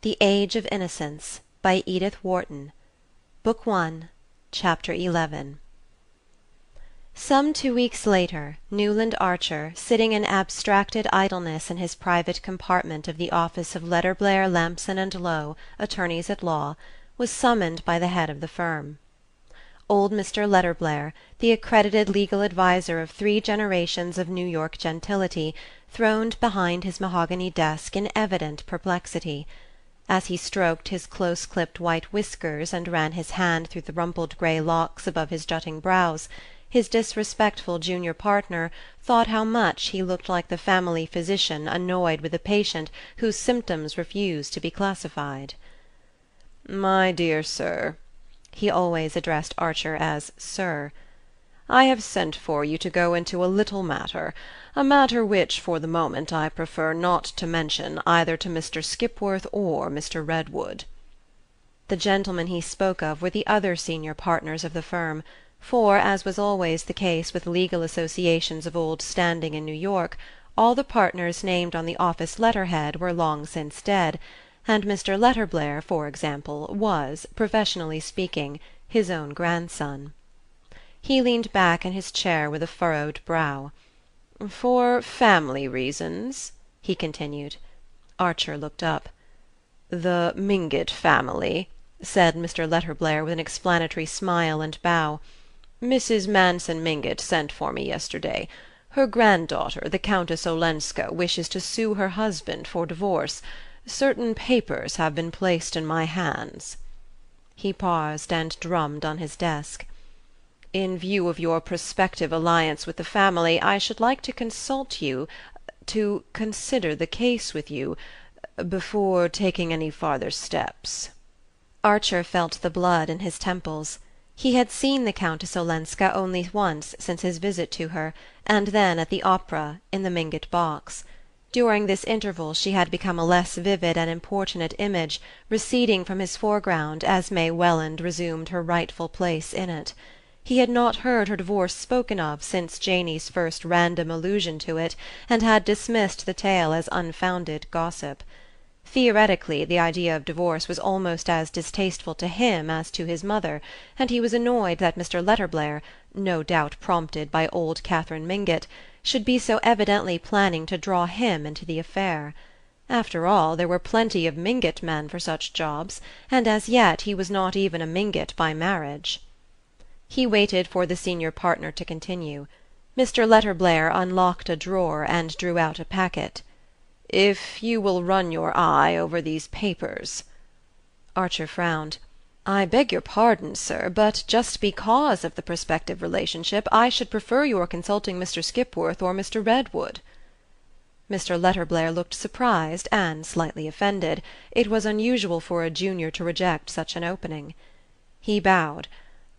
The Age of Innocence by Edith Wharton. Book 1, Chapter 11. Some 2 weeks later, Newland Archer, sitting in abstracted idleness in his private compartment of the office of Letterblair, Lampson and Lowe, attorneys at law, was summoned by the head of the firm. Old Mr. Letterblair, the accredited legal adviser of 3 generations of New York gentility, throned behind his mahogany desk in evident perplexity. As he stroked his close-clipped white whiskers and ran his hand through the rumpled grey locks above his jutting brows, his disrespectful junior partner thought how much he looked like the family physician annoyed with a patient whose symptoms refused to be classified. "My dear sir," he always addressed Archer as "sir," "I have sent for you to go into a little matter, a matter which for the moment I prefer not to mention either to Mr. Skipworth or Mr. Redwood." The gentlemen he spoke of were the other senior partners of the firm, for, as was always the case with legal associations of old standing in New York, all the partners named on the office letterhead were long since dead, and Mr. Letterblair, for example, was, professionally speaking, his own grandson. He leaned back in his chair with a furrowed brow. "For family reasons?" he continued. Archer looked up. "The Mingott family," said Mr. Letterblair with an explanatory smile and bow. "Mrs. Manson Mingott sent for me yesterday. Her granddaughter, the Countess Olenska, wishes to sue her husband for divorce. Certain papers have been placed in my hands." He paused and drummed on his desk. "In view of your prospective alliance with the family, I should like to consult you, to consider the case with you, before taking any farther steps." Archer felt the blood in his temples. He had seen the Countess Olenska only once since his visit to her, and then at the opera, in the Mingott box. During this interval she had become a less vivid and importunate image, receding from his foreground as May Welland resumed her rightful place in it. He had not heard her divorce spoken of since Janey's first random allusion to it, and had dismissed the tale as unfounded gossip. Theoretically, the idea of divorce was almost as distasteful to him as to his mother, and he was annoyed that Mr. Letterblair, no doubt prompted by old Catherine Mingott, should be so evidently planning to draw him into the affair. After all, there were plenty of Mingott men for such jobs, and as yet he was not even a Mingott by marriage. He waited for the senior partner to continue. Mr. Letterblair unlocked a drawer and drew out a packet. "If you will run your eye over these papers." Archer frowned. "I beg your pardon, sir, but just because of the prospective relationship I should prefer your consulting Mr. Skipworth or Mr. Redwood." Mr. Letterblair looked surprised and slightly offended. It was unusual for a junior to reject such an opening. He bowed.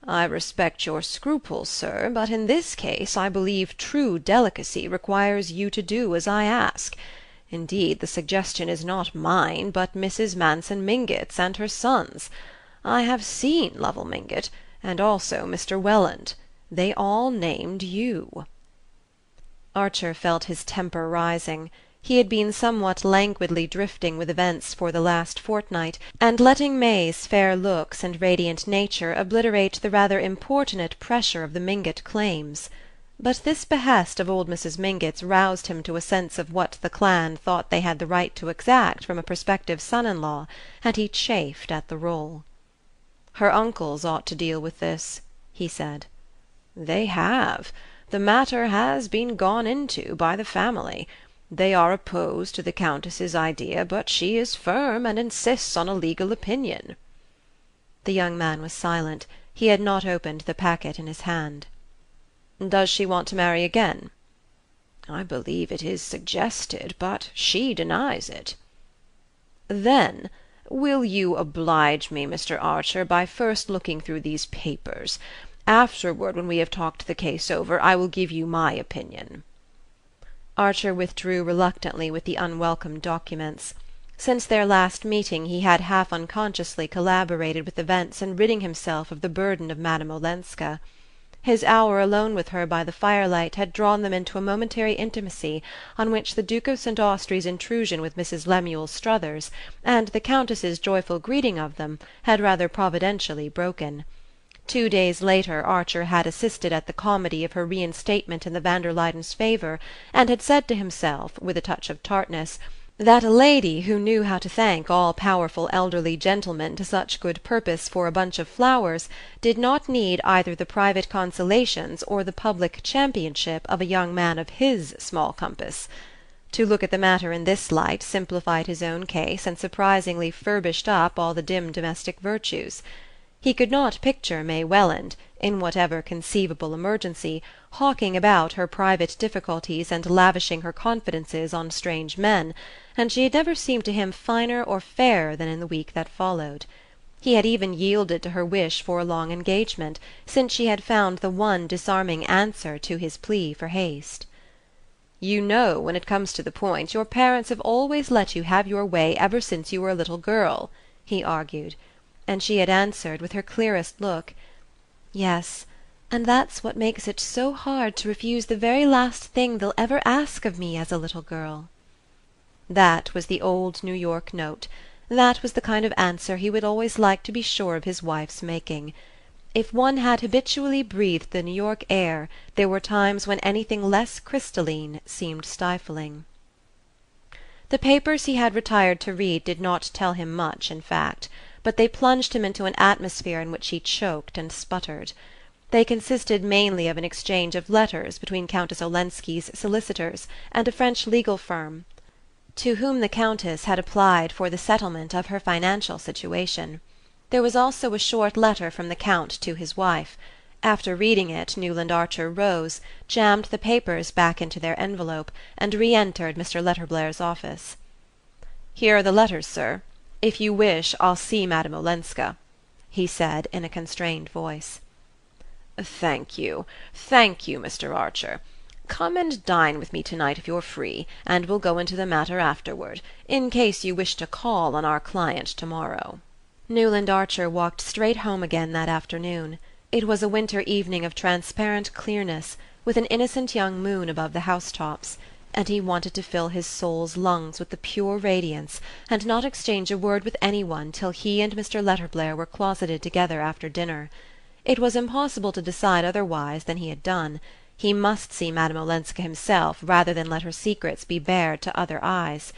"I respect your scruples, sir, but in this case I believe true delicacy requires you to do as I ask. Indeed, the suggestion is not mine, but Mrs. Manson Mingott's and her son's. I have seen Lovell Mingott, and also Mr. Welland. They all named you." Archer felt his temper rising. He had been somewhat languidly drifting with events for the last fortnight, and letting May's fair looks and radiant nature obliterate the rather importunate pressure of the Mingott claims. But this behest of old Mrs. Mingott's roused him to a sense of what the clan thought they had the right to exact from a prospective son-in-law, and he chafed at the role. "Her uncles ought to deal with this," he said. "They have. The matter has been gone into by the family. They are opposed to the Countess's idea, but she is firm and insists on a legal opinion." The young man was silent. He had not opened the packet in his hand. "Does she want to marry again?" "I believe it is suggested, but she denies it." "Then will you oblige me, Mr. Archer, by first looking through these papers? Afterward, when we have talked the case over, I will give you my opinion." Archer withdrew reluctantly with the unwelcome documents. Since their last meeting he had half unconsciously collaborated with events in ridding himself of the burden of Madame Olenska. His hour alone with her by the firelight had drawn them into a momentary intimacy on which the Duke of St. Austrey's intrusion with Mrs. Lemuel Struthers, and the Countess's joyful greeting of them, had rather providentially broken. 2 days later Archer had assisted at the comedy of her reinstatement in the Van der Luydens' favour, and had said to himself, with a touch of tartness, that a lady who knew how to thank all-powerful elderly gentlemen to such good purpose for a bunch of flowers did not need either the private consolations or the public championship of a young man of his small compass. To look at the matter in this light simplified his own case and surprisingly furbished up all the dim domestic virtues. He could not picture May Welland, in whatever conceivable emergency, hawking about her private difficulties and lavishing her confidences on strange men, and she had never seemed to him finer or fairer than in the week that followed. He had even yielded to her wish for a long engagement, since she had found the one disarming answer to his plea for haste. "You know, when it comes to the point, your parents have always let you have your way ever since you were a little girl," he argued. And she had answered, with her clearest look, "Yes, and that's what makes it so hard to refuse the very last thing they'll ever ask of me as a little girl." That was the old New York note. That was the kind of answer he would always like to be sure of his wife's making. If one had habitually breathed the New York air, there were times when anything less crystalline seemed stifling. The papers he had retired to read did not tell him much, in fact, but they plunged him into an atmosphere in which he choked and sputtered. They consisted mainly of an exchange of letters between Countess Olenski's solicitors and a French legal firm, to whom the Countess had applied for the settlement of her financial situation. There was also a short letter from the Count to his wife. After reading it, Newland Archer rose, jammed the papers back into their envelope, and re-entered Mr. Letterblair's office. "Here are the letters, sir. If you wish, I'll see Madame Olenska," he said in a constrained voice. Thank you, Mr. Archer. Come and dine with me tonight if you're free, and we'll go into the matter afterward, in case you wish to call on our client tomorrow." Newland Archer walked straight home again that afternoon. It was a winter evening of transparent clearness, with an innocent young moon above the housetops, and he wanted to fill his soul's lungs with the pure radiance, and not exchange a word with any one till he and Mr. Letterblair were closeted together after dinner. It was impossible to decide otherwise than he had done. He must see Madame Olenska himself rather than let her secrets be bared to other eyes.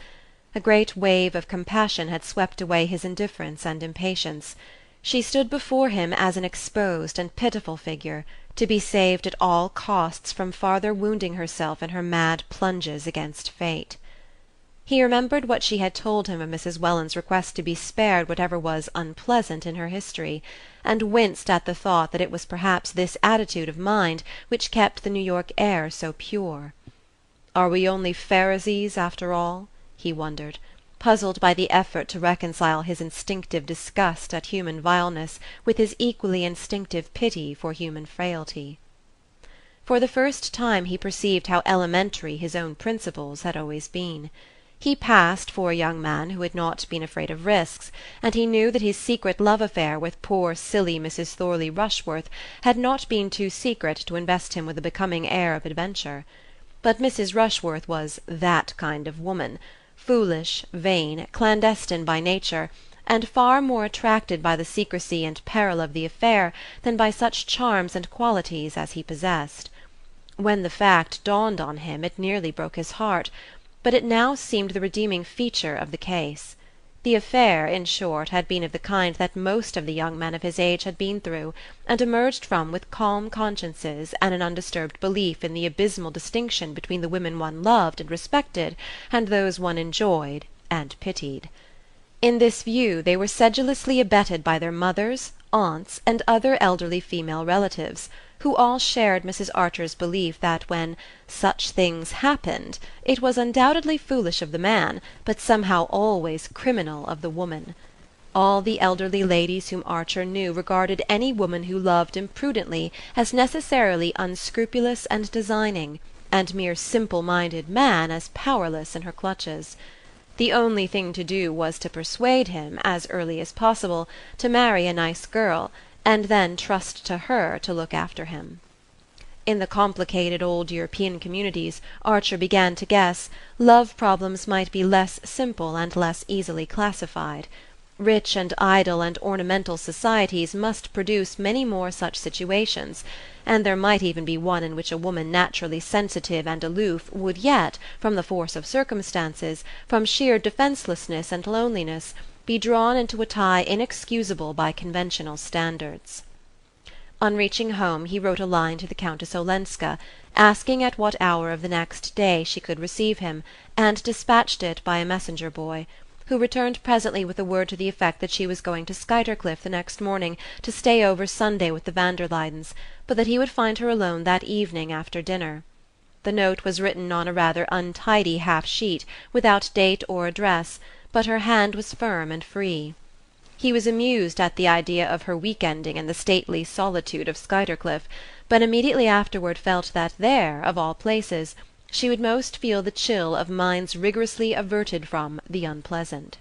A great wave of compassion had swept away his indifference and impatience. She stood before him as an exposed and pitiful figure, to be saved at all costs from farther wounding herself in her mad plunges against fate. He remembered what she had told him of Mrs. Welland's request to be spared whatever was unpleasant in her history, and winced at the thought that it was perhaps this attitude of mind which kept the New York air so pure. Are we only Pharisees after all? He wondered, puzzled by the effort to reconcile his instinctive disgust at human vileness with his equally instinctive pity for human frailty. For the first time he perceived how elementary his own principles had always been. He passed for a young man who had not been afraid of risks, and he knew that his secret love affair with poor silly Mrs. Thorley Rushworth had not been too secret to invest him with a becoming air of adventure. But Mrs. Rushworth was that kind of woman, foolish, vain, clandestine by nature, and far more attracted by the secrecy and peril of the affair than by such charms and qualities as he possessed. When the fact dawned on him it nearly broke his heart, but it now seemed the redeeming feature of the case. The affair, in short, had been of the kind that most of the young men of his age had been through, and emerged from with calm consciences and an undisturbed belief in the abysmal distinction between the women one loved and respected and those one enjoyed and pitied. In this view they were sedulously abetted by their mothers, aunts, and other elderly female relatives, who all shared Mrs. Archer's belief that when "such things happened" it was undoubtedly foolish of the man, but somehow always criminal of the woman. All the elderly ladies whom Archer knew regarded any woman who loved imprudently as necessarily unscrupulous and designing, and mere simple-minded man as powerless in her clutches. The only thing to do was to persuade him, as early as possible, to marry a nice girl, and then trust to her to look after him. In the complicated old European communities, Archer began to guess, love problems might be less simple and less easily classified. Rich and idle and ornamental societies must produce many more such situations, and there might even be one in which a woman naturally sensitive and aloof would yet, from the force of circumstances, from sheer defencelessness and loneliness, be drawn into a tie inexcusable by conventional standards. On reaching home he wrote a line to the Countess Olenska, asking at what hour of the next day she could receive him, and dispatched it by a messenger-boy, who returned presently with a word to the effect that she was going to Skuytercliff the next morning to stay over Sunday with the Van der Luydens, but that he would find her alone that evening after dinner. The note was written on a rather untidy half-sheet, without date or address, but her hand was firm and free. He was amused at the idea of her week-ending in the stately solitude of Skuytercliff, but immediately afterward felt that there, of all places, she would most feel the chill of minds rigorously averted from the unpleasant.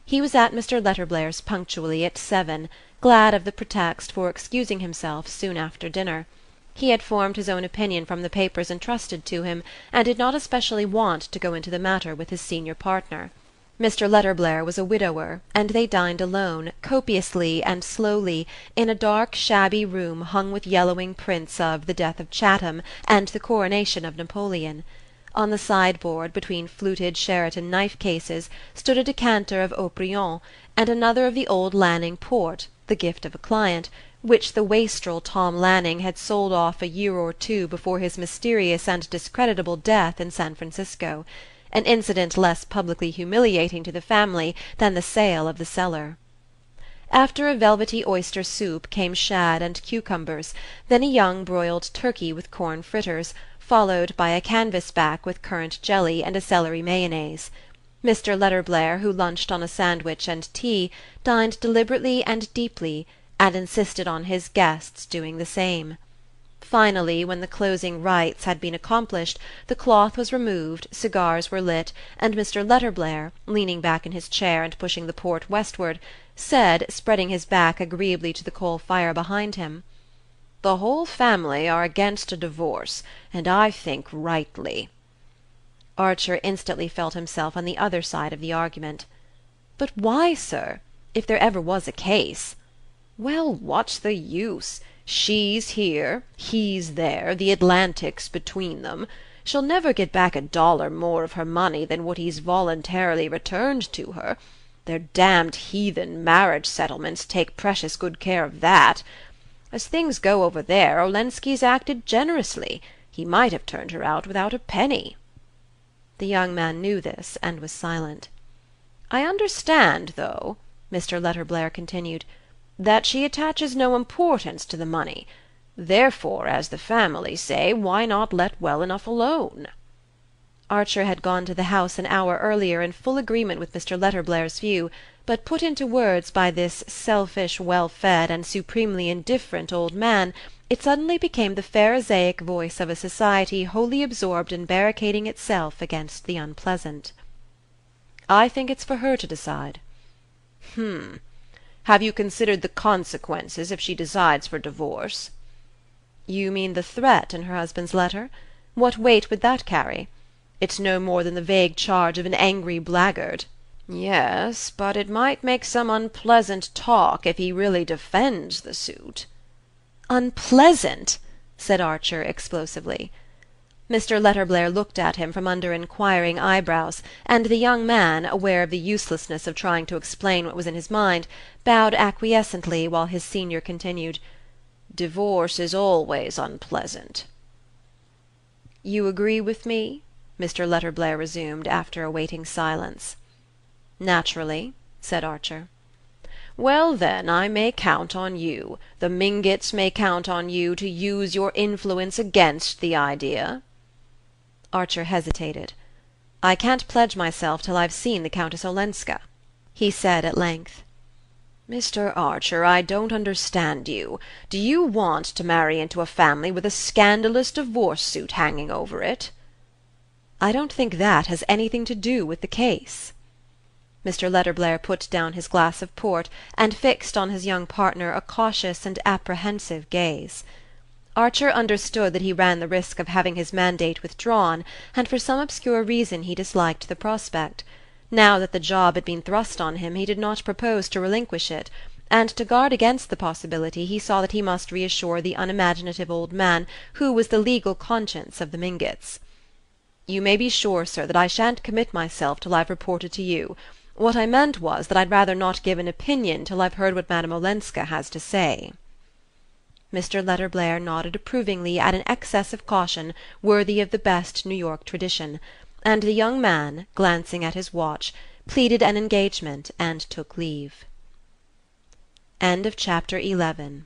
He was at Mr. Letterblair's punctually at 7, glad of the pretext for excusing himself soon after dinner. He had formed his own opinion from the papers entrusted to him, and did not especially want to go into the matter with his senior partner. Mr. Letterblair was a widower, and they dined alone, copiously and slowly, in a dark shabby room hung with yellowing prints of the Death of Chatham and the Coronation of Napoleon. On the sideboard, between fluted Sheraton knife-cases, stood a decanter of Haut-Brion, and another of the old Lanning port, the gift of a client, which the wastrel Tom Lanning had sold off a year or two before his mysterious and discreditable death in San Francisco, an incident less publicly humiliating to the family than the sale of the cellar. After a velvety oyster soup came shad and cucumbers, then a young broiled turkey with corn fritters, followed by a canvas-back with currant jelly and a celery mayonnaise. Mr. Letterblair, who lunched on a sandwich and tea, dined deliberately and deeply, and insisted on his guests doing the same. Finally, when the closing rites had been accomplished, the cloth was removed, cigars were lit, and Mr. Letterblair, leaning back in his chair and pushing the port westward, said, spreading his back agreeably to the coal-fire behind him, "The whole family are against a divorce, and I think rightly." Archer instantly felt himself on the other side of the argument. "But why, sir? If there ever was a case—" "Well, what's the use? She's here, he's there, the Atlantic's between them. She'll never get back $1 more of her money than what he's voluntarily returned to her. Their damned heathen marriage settlements take precious good care of that. As things go over there, Olenski's acted generously. He might have turned her out without a penny." The young man knew this, and was silent. "I understand, though," Mr. Letterblair continued, "that she attaches no importance to the money. Therefore, as the family say, why not let well enough alone?" Archer had gone to the house an hour earlier in full agreement with Mr. Letterblair's view, but put into words by this selfish, well-fed, and supremely indifferent old man, it suddenly became the Pharisaic voice of a society wholly absorbed in barricading itself against the unpleasant. "I think it's for her to decide." Have you considered the consequences if she decides for divorce?" "You mean the threat in her husband's letter? What weight would that carry? It's no more than the vague charge of an angry blackguard." "Yes, but it might make some unpleasant talk if he really defends the suit." "Unpleasant!" said Archer explosively. Mr. Letterblair looked at him from under inquiring eyebrows, and the young man, aware of the uselessness of trying to explain what was in his mind, bowed acquiescently while his senior continued, "Divorce is always unpleasant." "You agree with me?" Mr. Letterblair resumed, after a waiting silence. "Naturally," said Archer. "Well, then, I may count on you, the Mingotts may count on you to use your influence against the idea?" Archer hesitated. "I can't pledge myself till I've seen the Countess Olenska," he said at length. "Mr. Archer, I don't understand you. Do you want to marry into a family with a scandalous divorce suit hanging over it?" "I don't think that has anything to do with the case." Mr. Letterblair put down his glass of port and fixed on his young partner a cautious and apprehensive gaze. Archer understood that he ran the risk of having his mandate withdrawn, and for some obscure reason he disliked the prospect. Now that the job had been thrust on him he did not propose to relinquish it, and to guard against the possibility he saw that he must reassure the unimaginative old man who was the legal conscience of the Mingotts. "You may be sure, sir, that I shan't commit myself till I've reported to you. What I meant was that I'd rather not give an opinion till I've heard what Madame Olenska has to say." Mr. Letterblair nodded approvingly at an excess of caution worthy of the best New York tradition, and the young man, glancing at his watch, pleaded an engagement and took leave. Chapter 12